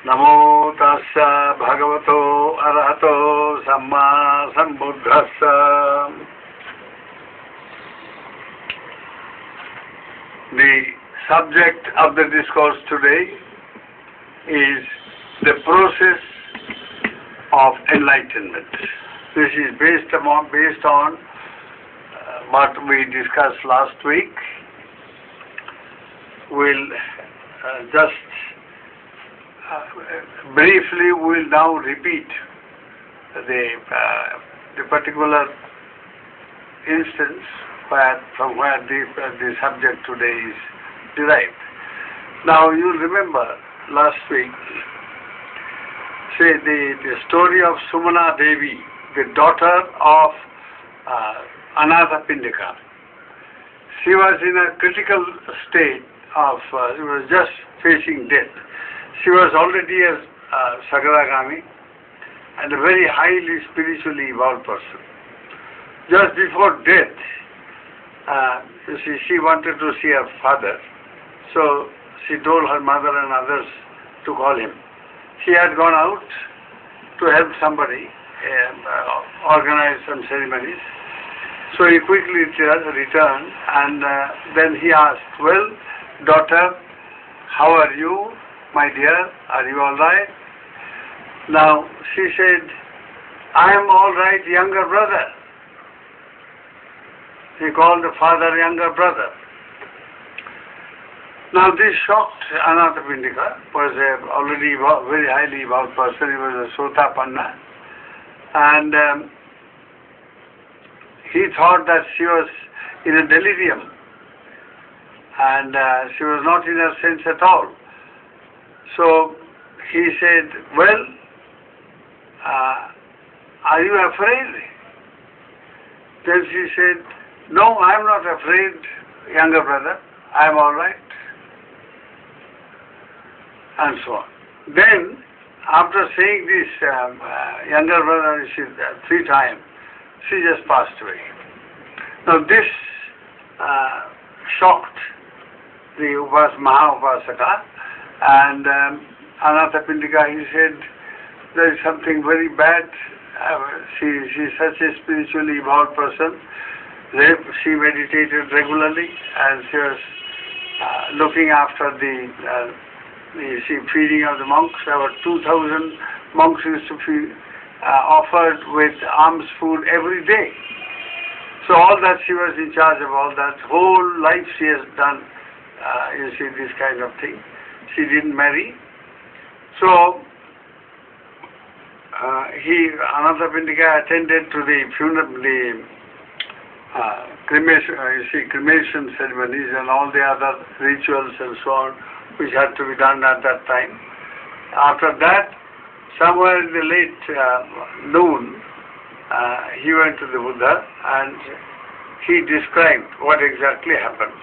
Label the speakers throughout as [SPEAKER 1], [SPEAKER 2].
[SPEAKER 1] Namo tassa bhagavato arahato samma sambuddhassa. The subject of the discourse today is the process of enlightenment. This is based on what we discussed last week. We'll just briefly we'll now repeat the particular instance from where the subject today is derived. Now you remember last week, say the story of Sumana Devi, the daughter of Anathapindika. She was in a critical state of, she was just facing death. She was already a Sagaragami and a very highly spiritually evolved person. Just before death, she wanted to see her father, so she told her mother and others to call him. She had gone out to help somebody organize some ceremonies. So he quickly returned and then he asked, "Well, daughter, how are you, my dear? Are you all right?" Now she said, "I am all right, younger brother." He called the father younger brother. Now this shocked Anathapindika, was already very highly evolved person. He was a Sotapanna, and he thought that she was in a delirium and she was not in her sense at all. So he said, "Well, are you afraid?" Then she said, "No, I am not afraid, younger brother. I am all right." And so on. Then, after saying this, younger brother, she, 3 times, she just passed away. Now this shocked the Maha-Upasaka, and Anathapindika, he said, "There is something very bad. She is such a spiritually evolved person. She meditated regularly and she was looking after the feeding of the monks. About 2,000 monks used to be offered with alms food every day. So all that, she was in charge of all that. Whole life she has done, you see, this kind of thing. She didn't marry. So Anathapindika attended to the funeral, cremation ceremonies and all the other rituals and so on, which had to be done at that time. After that, somewhere in the late noon, he went to the Buddha and he described what exactly happened.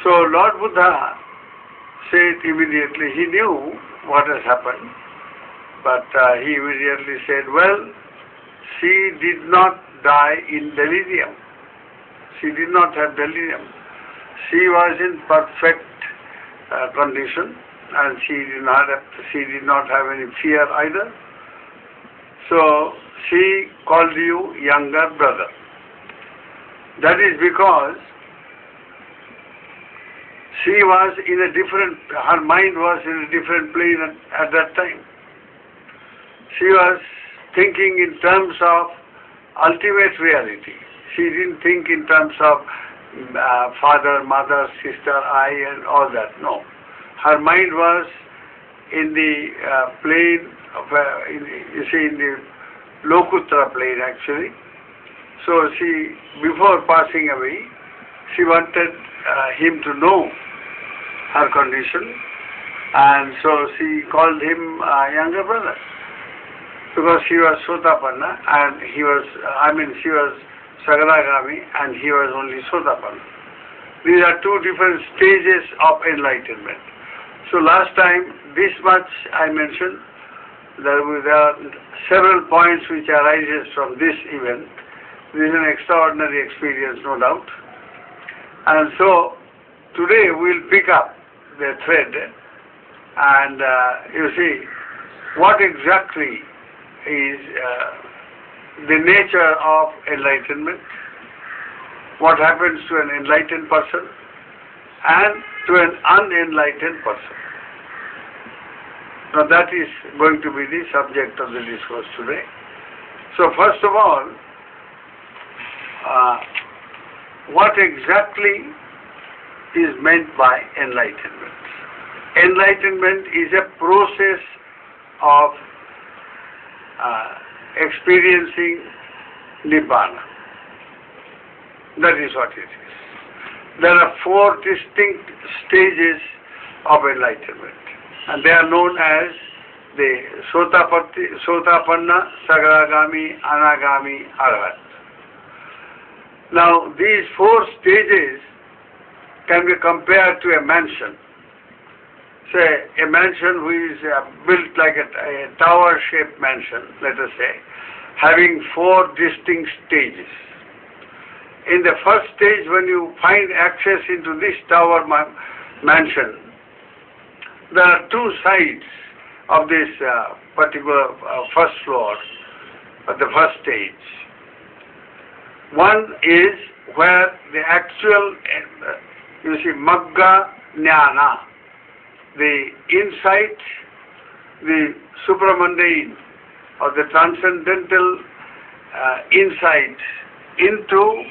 [SPEAKER 1] So Lord Buddha said immediately, he knew what has happened, but he immediately said, "Well, she did not die in delirium. She did not have delirium. She was in perfect condition, and she did not have any fear either. So she called you younger brother. That is because she was in a different, her mind was in a different plane at that time. She was thinking in terms of ultimate reality. She didn't think in terms of father, mother, sister, I, and all that. No. Her mind was in the plane of, you see, in the Lokuttara plane actually. So she, before passing away, she wanted him to know her condition, and so she called him younger brother, because she was Sotapanna and he was, she was Sagaragami and he was only Sotapanna. These are 2 different stages of enlightenment. So last time, this much I mentioned. There are several points which arises from this event. This is an extraordinary experience, no doubt. And so today we'll pick up the thread And you see, what exactly is the nature of enlightenment? What happens to an enlightened person and to an unenlightened person? Now that is going to be the subject of the discourse today. So first of all, what exactly is meant by enlightenment? Enlightenment is a process of experiencing Nibbana. That is what it is. There are 4 distinct stages of enlightenment, and they are known as the Sotapanna, Sagaragami, Anagami, Arhat. Now, these 4 stages can be compared to a mansion. Say, a mansion which is built like a tower-shaped mansion, let us say, having 4 distinct stages. In the first stage, when you find access into this tower mansion, there are 2 sides of this particular first floor, the first stage. One is where the actual, you see, Magga Jnana, the insight, the supramundane or the transcendental insight into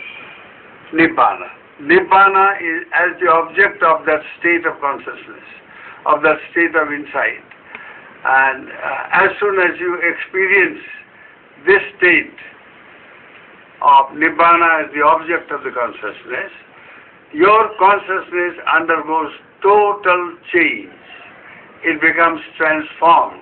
[SPEAKER 1] Nibbana. Nibbana is as the object of that state of consciousness, of that state of insight. And as soon as you experience this state of Nibbana as the object of the consciousness, your consciousness undergoes total change. It becomes transformed.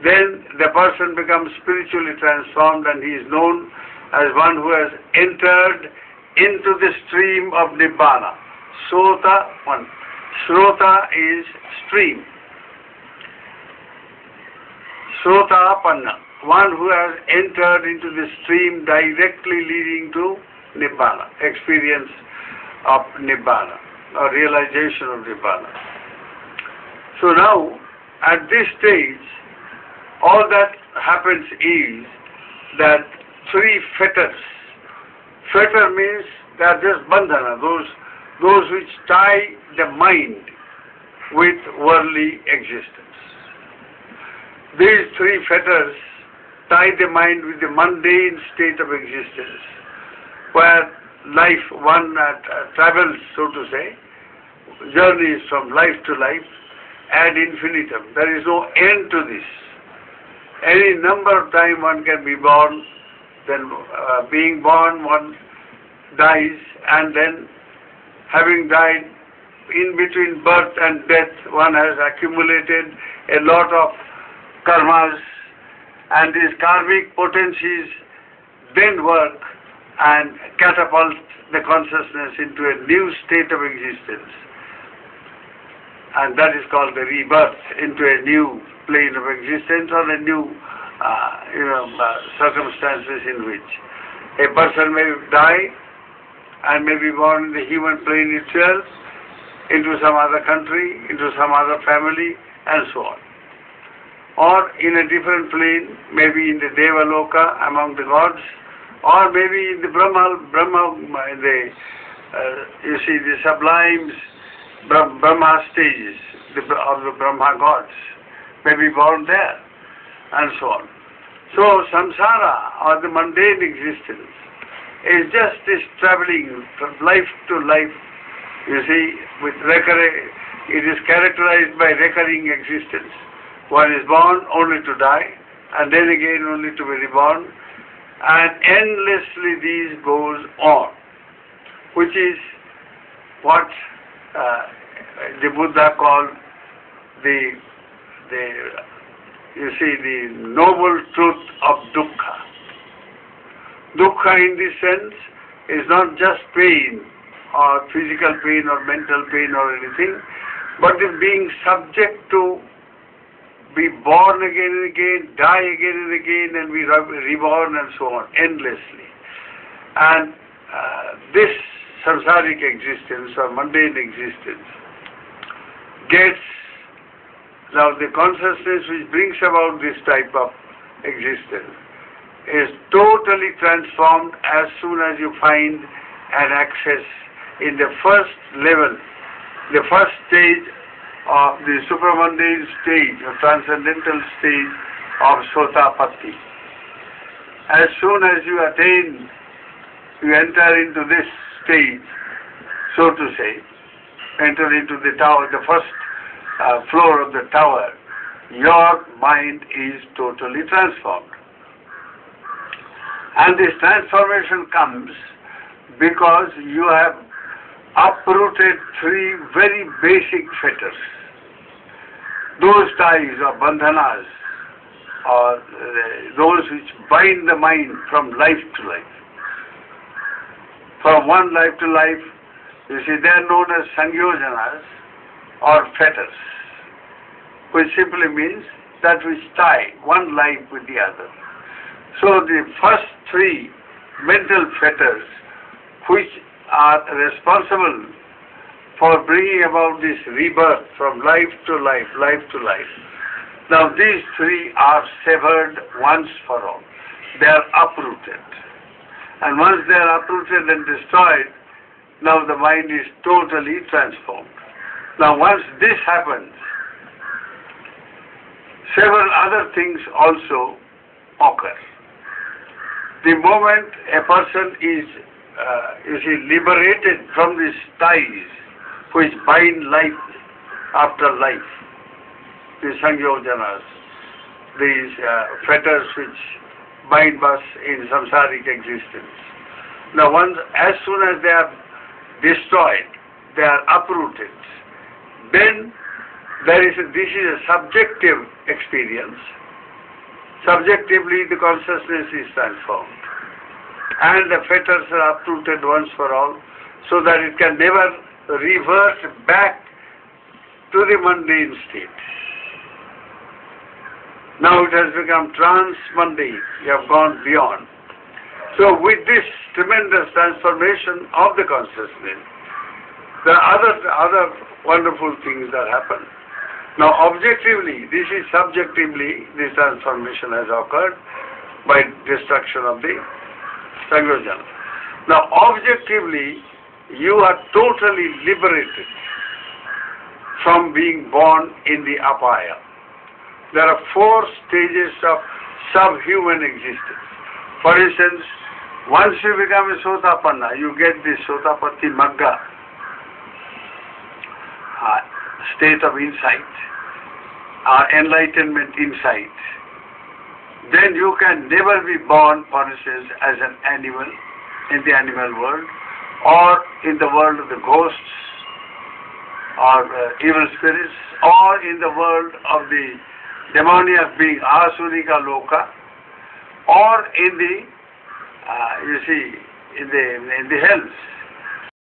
[SPEAKER 1] Then the person becomes spiritually transformed, and he is known as one who has entered into the stream of Nibbana. Srota is stream. Srotapanna, one who has entered into the stream directly leading to Nibbana, experience of Nibbana, or realization of Nibbana. So now, at this stage, all that happens is that 3 fetters. Fetter means they are just bandhana, those which tie the mind with worldly existence. These 3 fetters tie the mind with the mundane state of existence, where life, one travels, so to say, journeys from life to life ad infinitum. There is no end to this. Any number of time one can be born, then being born one dies, and then having died, in between birth and death one has accumulated a lot of karmas, and these karmic potencies then work and catapult the consciousness into a new state of existence, and that is called the rebirth, into a new plane of existence or a new circumstances in which a person may die and may be born in the human plane itself, into some other country, into some other family, and so on. Or in a different plane, maybe in the Devaloka among the gods, or maybe in the Brahma, you see, the sublime Brahma stages of the Brahma gods, may be born there, and so on. So samsara, or the mundane existence, is just this traveling from life to life, you see, with it is characterized by recurring existence. One is born only to die, and then again only to be reborn, and endlessly this goes on, which is what the Buddha called the noble truth of dukkha. Dukkha in this sense is not just pain, or physical pain, or mental pain, or anything, but the being subject to be born again and again, die again and again, and be reborn, and so on, endlessly. And this samsaric existence, or mundane existence, gets Now the consciousness which brings about this type of existence is totally transformed as soon as you find an access in the first level, the first stage of the supramundane stage, or transcendental stage of Sotapatti. As soon as you attain, you enter into this stage, so to say, enter into the tower, the first floor of the tower, your mind is totally transformed. And this transformation comes because you have uprooted three very basic fetters. Those ties or bandhanas, or those which bind the mind from life to life. From one life to life, you see, they are known as sangyojanas or fetters, which simply means that which tie one life with the other. So the first three mental fetters which are responsible for bringing about this rebirth from life to life, life to life. Now these three are severed once for all. They are uprooted. And once they are uprooted and destroyed, now the mind is totally transformed. Now once this happens, several other things also occur. The moment a person is, liberated from these ties which bind life after life, the sangyojanas, these fetters which bind us in samsaric existence. Now as soon as they are destroyed, they are uprooted, then this is a subjective experience. Subjectively the consciousness is transformed and the fetters are uprooted once for all, so that it can never revert back to the mundane state. Now it has become transmundane. You have gone beyond. So with this tremendous transformation of the consciousness, there are other wonderful things that happen. Now objectively, this is subjectively, this transformation has occurred by destruction of the Sangyojana. Now objectively, you are totally liberated from being born in the apaya. There are 4 stages of subhuman existence. For instance, once you become a Sotapanna, you get this Sotapatti Magga state of insight, enlightenment insight. Then you can never be born, for instance, as an animal in the animal world, or in the world of the ghosts, or evil spirits, or in the world of the demoniac being Asurika Loka, or in the, in the hells.